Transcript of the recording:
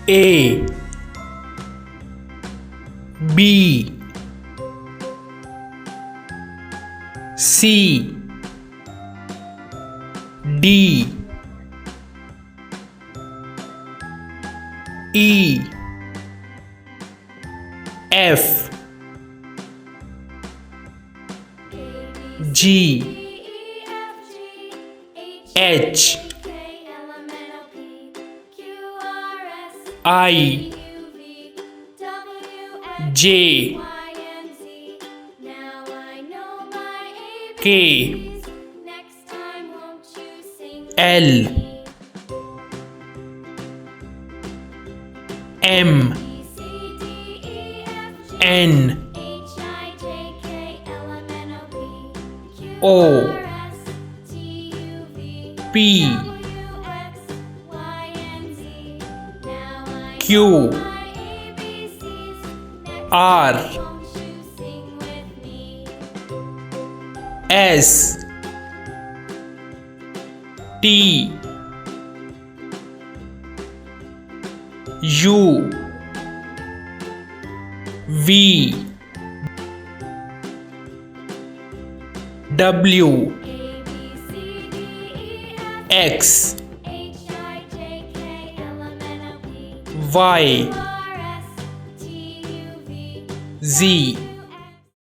A B C D E F G H I J K L M N O P Q R S T U V W X Y Z